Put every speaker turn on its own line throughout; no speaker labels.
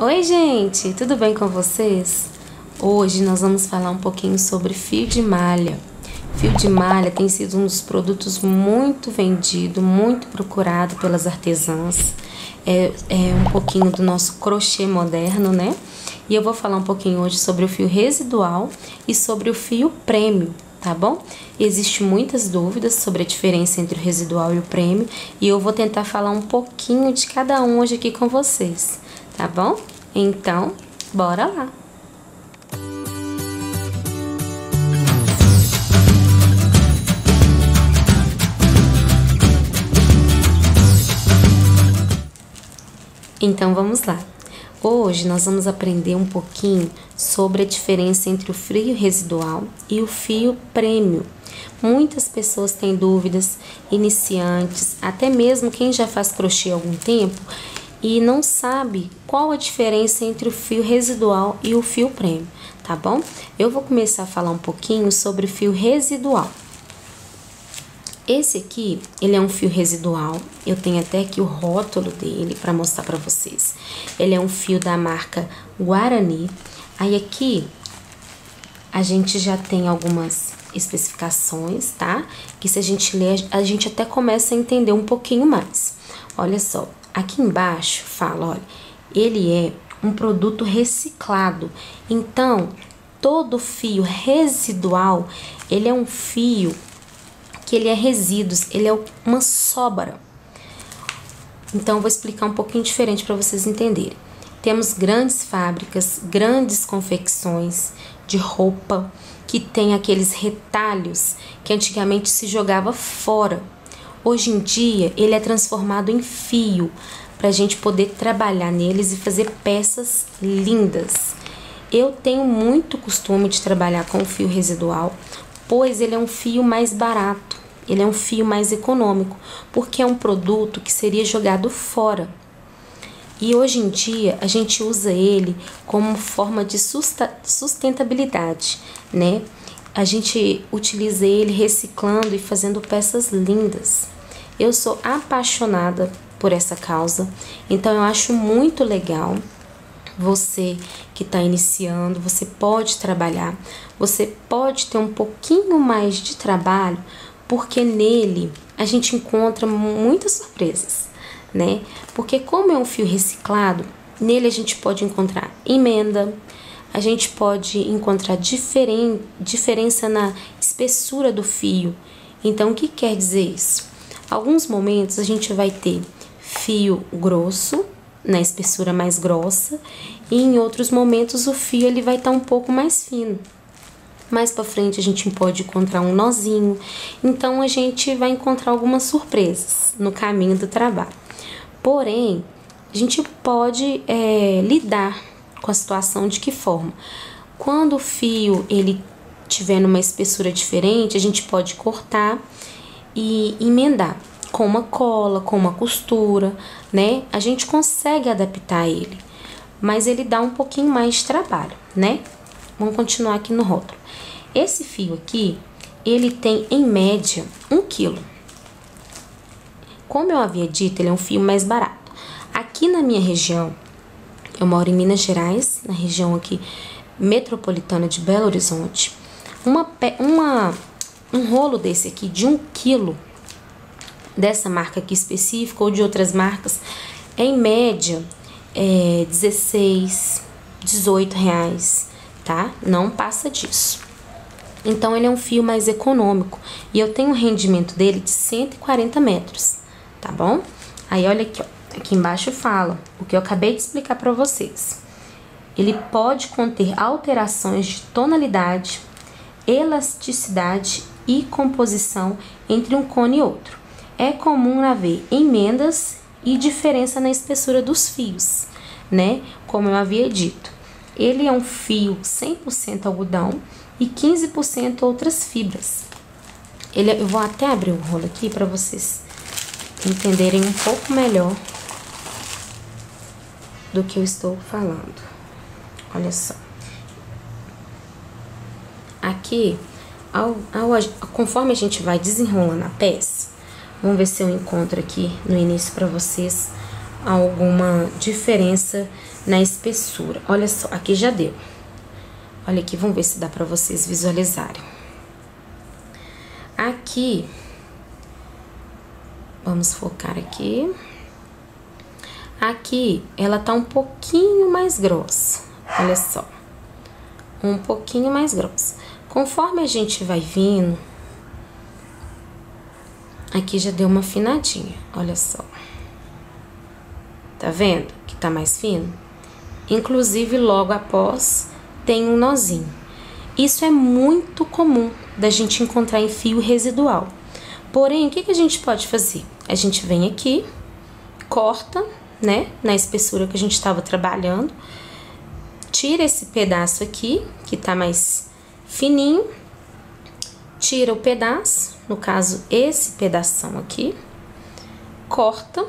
Oi, gente, tudo bem com vocês? Hoje nós vamos falar um pouquinho sobre fio de malha. Fio de malha tem sido um dos produtos muito vendido, muito procurado pelas artesãs. É um pouquinho do nosso crochê moderno, né? E eu vou falar um pouquinho hoje sobre o fio residual e sobre o fio prêmio, tá bom? Existem muitas dúvidas sobre a diferença entre o residual e o prêmio e eu vou tentar falar um pouquinho de cada um hoje aqui com vocês, tá bom? Então, bora lá! Então, vamos lá! Hoje nós vamos aprender um pouquinho sobre a diferença entre o fio residual e o fio prêmio. Muitas pessoas têm dúvidas, iniciantes, até mesmo quem já faz crochê há algum tempo e não sabe qual a diferença entre o fio residual e o fio prêmio, tá bom? Eu vou começar a falar um pouquinho sobre o fio residual. Esse aqui, ele é um fio residual, eu tenho até aqui o rótulo dele para mostrar para vocês. Ele é um fio da marca Guarani. Aí aqui, a gente já tem algumas especificações, tá? Que se a gente ler, a gente até começa a entender um pouquinho mais. Olha só, aqui embaixo fala, olha, ele é um produto reciclado. Então, todo fio residual, ele é um fio que ele é resíduos, ele é uma sobra. Então, eu vou explicar um pouquinho diferente para vocês entenderem. Temos grandes fábricas, grandes confecções de roupa, que tem aqueles retalhos que antigamente se jogava fora. Hoje em dia, ele é transformado em fio, para a gente poder trabalhar neles e fazer peças lindas. Eu tenho muito costume de trabalhar com o fio residual, pois ele é um fio mais barato. Ele é um fio mais econômico, porque é um produto que seria jogado fora. E hoje em dia, a gente usa ele como forma de sustentabilidade, né? A gente utiliza ele reciclando e fazendo peças lindas. Eu sou apaixonada por essa causa, então eu acho muito legal. Você que está iniciando, você pode trabalhar, você pode ter um pouquinho mais de trabalho, porque nele a gente encontra muitas surpresas, né? Porque como é um fio reciclado, nele a gente pode encontrar emenda, a gente pode encontrar diferença na espessura do fio. Então, o que quer dizer isso? Alguns momentos a gente vai ter fio grosso, na espessura mais grossa, e em outros momentos o fio ele vai estar um pouco mais fino. Mais para frente a gente pode encontrar um nozinho, então a gente vai encontrar algumas surpresas no caminho do trabalho. Porém, a gente pode lidar com a situação de que forma? Quando o fio ele tiver numa espessura diferente, a gente pode cortar e emendar com uma cola, com uma costura, né? A gente consegue adaptar ele, mas ele dá um pouquinho mais de trabalho, né? Vamos continuar aqui no rótulo. Esse fio aqui, ele tem em média 1 quilo. Como eu havia dito, ele é um fio mais barato. Aqui na minha região, eu moro em Minas Gerais, na região aqui metropolitana de Belo Horizonte. Um rolo desse aqui de 1 quilo, dessa marca aqui específica ou de outras marcas, em média 16, 18 reais, tá? Não passa disso. Então, ele é um fio mais econômico e eu tenho um rendimento dele de 140 metros, tá bom? Aí, olha aqui, ó, aqui embaixo fala o que eu acabei de explicar para vocês. Ele pode conter alterações de tonalidade, elasticidade e composição entre um cone e outro. É comum haver emendas e diferença na espessura dos fios, né? Como eu havia dito. Ele é um fio 100% algodão e 15% outras fibras. Eu vou até abrir o rolo aqui para vocês entenderem um pouco melhor do que eu estou falando. Olha só. Aqui, conforme a gente vai desenrolando a peça, vamos ver se eu encontro aqui no início para vocês alguma diferença na espessura. Olha só, aqui já deu. Olha aqui, vamos ver se dá pra vocês visualizarem. Aqui, vamos focar aqui. Aqui, ela tá um pouquinho mais grossa, olha só. Um pouquinho mais grossa. Conforme a gente vai vindo, aqui já deu uma afinadinha, olha só. Tá vendo que tá mais fino? Inclusive, logo após, tem um nozinho. Isso é muito comum da gente encontrar em fio residual. Porém, o que que a gente pode fazer? A gente vem aqui, corta, né, na espessura que a gente estava trabalhando, tira esse pedaço aqui, que tá mais fininho, tira o pedaço, no caso, esse pedação aqui, corta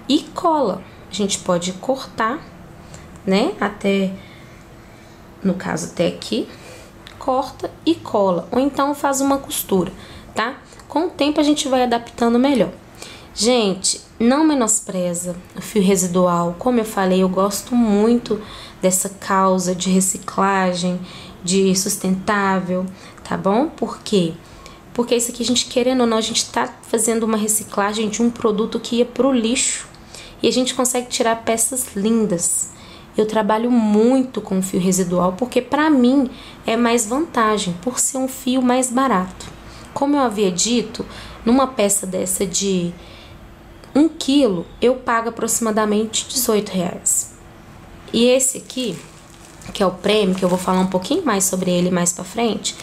e cola. A gente pode cortar, né, até, no caso, até aqui, corta e cola, ou então faz uma costura, tá? Com o tempo a gente vai adaptando melhor. Gente, não menospreza o fio residual. Como eu falei, eu gosto muito dessa causa de reciclagem, de sustentável, tá bom? Por quê? Porque isso aqui, a gente querendo ou não, a gente tá fazendo uma reciclagem de um produto que ia pro lixo. E a gente consegue tirar peças lindas. Eu trabalho muito com fio residual porque para mim é mais vantagem, por ser um fio mais barato. Como eu havia dito, numa peça dessa de 1 quilo, eu pago aproximadamente R$18. E esse aqui, que é o prêmio, que eu vou falar um pouquinho mais sobre ele mais pra frente,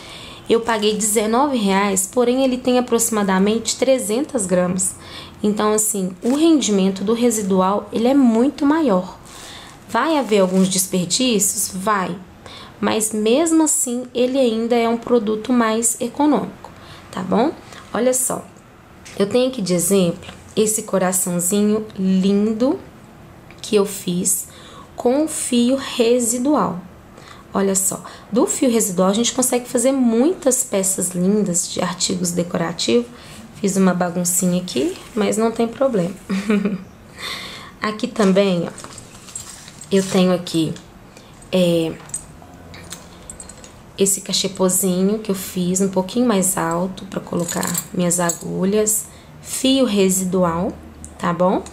eu paguei R$19, porém ele tem aproximadamente 300 gramas. Então, assim, o rendimento do residual, ele é muito maior. Vai haver alguns desperdícios? Vai. Mas mesmo assim, ele ainda é um produto mais econômico, tá bom? Olha só, eu tenho aqui de exemplo esse coraçãozinho lindo que eu fiz com fio residual. Olha só, do fio residual a gente consegue fazer muitas peças lindas de artigos decorativos. Fiz uma baguncinha aqui, mas não tem problema. Aqui também, ó, eu tenho aqui esse cachepozinho que eu fiz um pouquinho mais alto para colocar minhas agulhas. Fio residual, tá bom?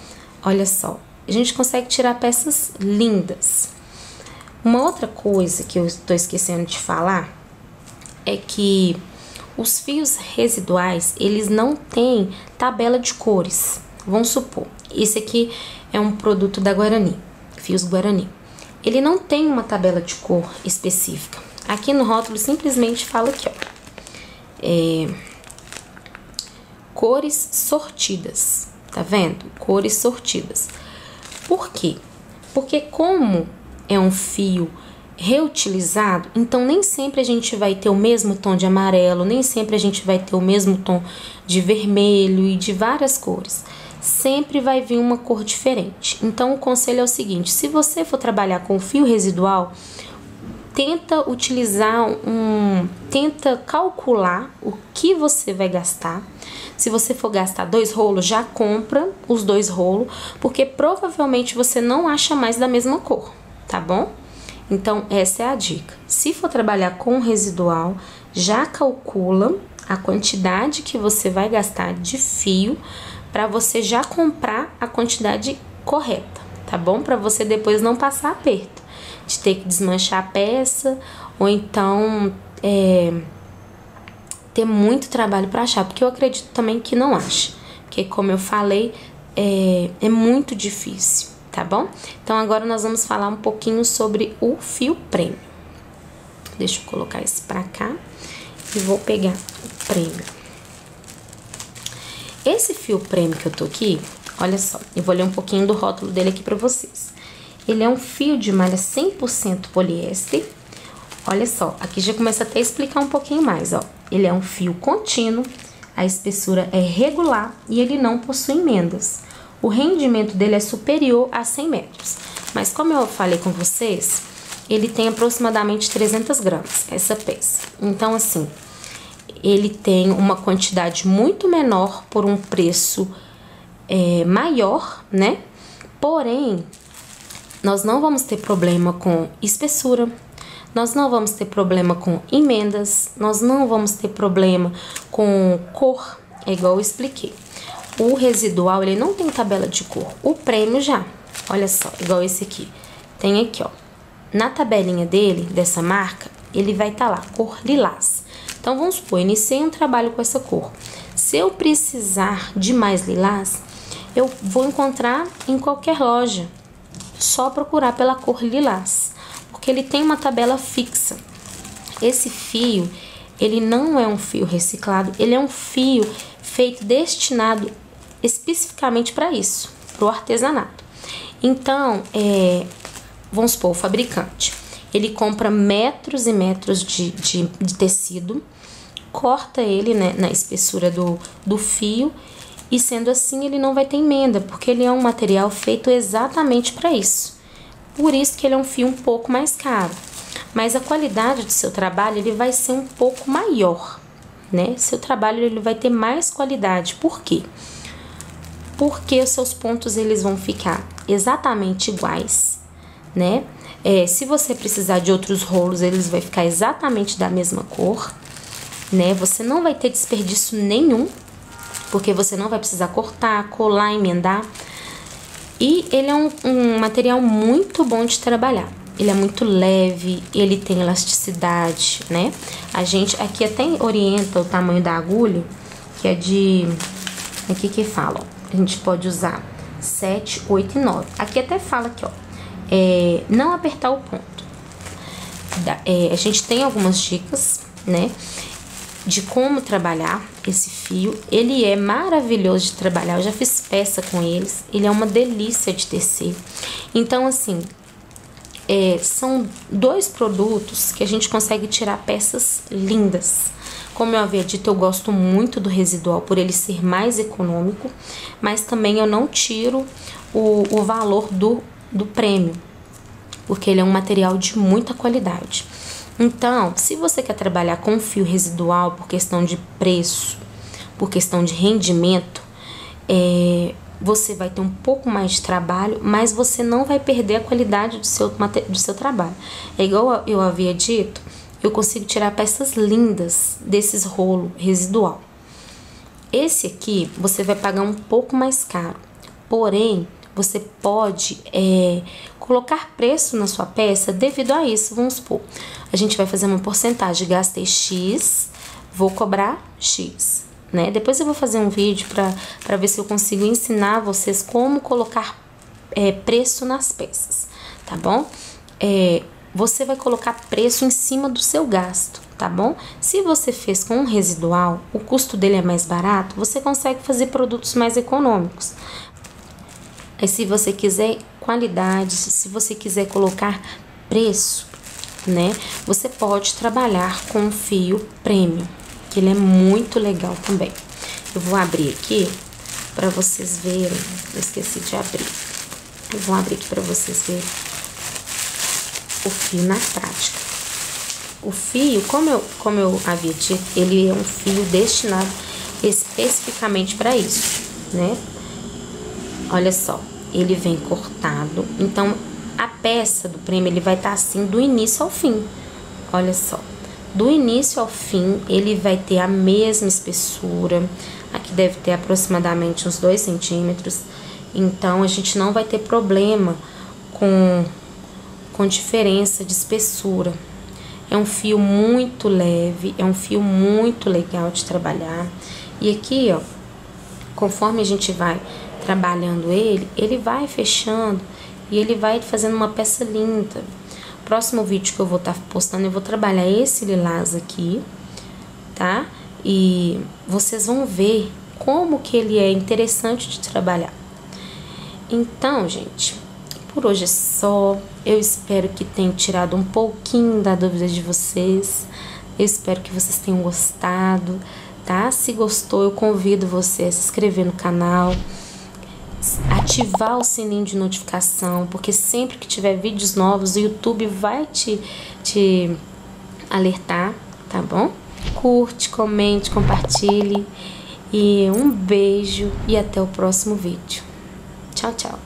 Olha só, a gente consegue tirar peças lindas. Uma outra coisa que eu estou esquecendo de falar é que os fios residuais, eles não têm tabela de cores. Vamos supor, esse aqui é um produto da Guarani, fios Guarani. Ele não tem uma tabela de cor específica. Aqui no rótulo simplesmente fala aqui, ó. Cores sortidas, tá vendo? Cores sortidas. Por quê? Porque como é um fio reutilizado, então nem sempre a gente vai ter o mesmo tom de amarelo, nem sempre a gente vai ter o mesmo tom de vermelho e de várias cores. Sempre vai vir uma cor diferente. Então o conselho é o seguinte: se você for trabalhar com fio residual, tenta utilizar tenta calcular o que você vai gastar. Se você for gastar 2 rolos, já compra os 2 rolos, porque provavelmente você não acha mais da mesma cor, tá bom? Então, essa é a dica. Se for trabalhar com residual, já calcula a quantidade que você vai gastar de fio para você já comprar a quantidade correta, tá bom? Para você depois não passar aperto de ter que desmanchar a peça, ou então ter muito trabalho para achar, porque eu acredito também que não acha, porque como eu falei, é muito difícil, tá bom? Então agora nós vamos falar um pouquinho sobre o fio prêmio. Deixa eu colocar esse pra cá e vou pegar o prêmio. Esse fio prêmio que eu tô aqui, olha só, eu vou ler um pouquinho do rótulo dele aqui pra vocês. Ele é um fio de malha 100% poliéster. Olha só, aqui já começa até a explicar um pouquinho mais, ó. Ele é um fio contínuo, a espessura é regular e ele não possui emendas. O rendimento dele é superior a 100 metros. Mas como eu falei com vocês, ele tem aproximadamente 300 gramas, essa peça. Então, assim, ele tem uma quantidade muito menor por um preço maior, né? Porém, nós não vamos ter problema com espessura, nós não vamos ter problema com emendas, nós não vamos ter problema com cor, é igual eu expliquei. O residual, ele não tem tabela de cor, o prêmio já. Olha só, igual esse aqui. Tem aqui, ó, na tabelinha dele, dessa marca, ele vai estar lá, cor lilás. Então, vamos supor, iniciei um trabalho com essa cor. Se eu precisar de mais lilás, eu vou encontrar em qualquer loja. Só procurar pela cor lilás, porque ele tem uma tabela fixa. Esse fio, ele não é um fio reciclado, ele é um fio feito, destinado especificamente para isso, para o artesanato. Então, vamos supor, o fabricante, ele compra metros e metros de tecido, corta ele, né, na espessura do fio, e sendo assim ele não vai ter emenda, porque ele é um material feito exatamente para isso. Por isso que ele é um fio um pouco mais caro. Mas a qualidade do seu trabalho, ele vai ser um pouco maior, né? Seu trabalho, ele vai ter mais qualidade. Por quê? Porque os seus pontos, eles vão ficar exatamente iguais, né? Se você precisar de outros rolos, eles vão ficar exatamente da mesma cor, né? Você não vai ter desperdício nenhum, porque você não vai precisar cortar, colar, emendar. E ele é um material muito bom de trabalhar. Ele é muito leve, ele tem elasticidade, né? A gente aqui até orienta o tamanho da agulha, que é de... Aqui que fala, ó. A gente pode usar 7, 8 e 9. Aqui até fala aqui, ó. Não apertar o ponto. A gente tem algumas dicas, né? De como trabalhar esse fio. Ele é maravilhoso de trabalhar, eu já fiz peça com eles, ele é uma delícia de tecer. Então, assim, são dois produtos que a gente consegue tirar peças lindas. Como eu havia dito, eu gosto muito do residual por ele ser mais econômico, mas também eu não tiro o valor do prêmio, porque ele é um material de muita qualidade. Então, se você quer trabalhar com fio residual por questão de preço, por questão de rendimento, você vai ter um pouco mais de trabalho, mas você não vai perder a qualidade do seu trabalho. É igual eu havia dito, eu consigo tirar peças lindas desses rolos residual. Esse aqui, você vai pagar um pouco mais caro, porém, você pode colocar preço na sua peça devido a isso. Vamos supor, a gente vai fazer uma porcentagem, gastei X, vou cobrar X, né? Depois eu vou fazer um vídeo para ver se eu consigo ensinar vocês como colocar preço nas peças, tá bom? Você vai colocar preço em cima do seu gasto, tá bom? Se você fez com um residual, o custo dele é mais barato, você consegue fazer produtos mais econômicos. Aí, se você quiser qualidade, se você quiser colocar preço, né? Você pode trabalhar com fio premium, que ele é muito legal também. Eu vou abrir aqui para vocês verem. Eu esqueci de abrir. Eu vou abrir aqui para vocês verem o fio na prática. O fio, como eu havia dito, ele é um fio destinado especificamente para isso, né? Olha só, ele vem cortado, então a peça do prêmio ele vai estar assim do início ao fim. Olha só, do início ao fim ele vai ter a mesma espessura, aqui deve ter aproximadamente uns 2 centímetros, então a gente não vai ter problema com diferença de espessura. É um fio muito leve, é um fio muito legal de trabalhar. E aqui, ó, conforme a gente vai trabalhando ele vai fechando e ele vai fazendo uma peça linda. Próximo vídeo que eu vou estar postando, eu vou trabalhar esse lilás aqui, tá? E vocês vão ver como que ele é interessante de trabalhar. Então, gente, por hoje é só. Eu espero que tenha tirado um pouquinho da dúvida de vocês. Eu espero que vocês tenham gostado, tá? Se gostou, eu convido você a se inscrever no canal, ativar o sininho de notificação, porque sempre que tiver vídeos novos, o YouTube vai te alertar, tá bom? Curte, comente, compartilhe E um beijo e até o próximo vídeo. Tchau, tchau.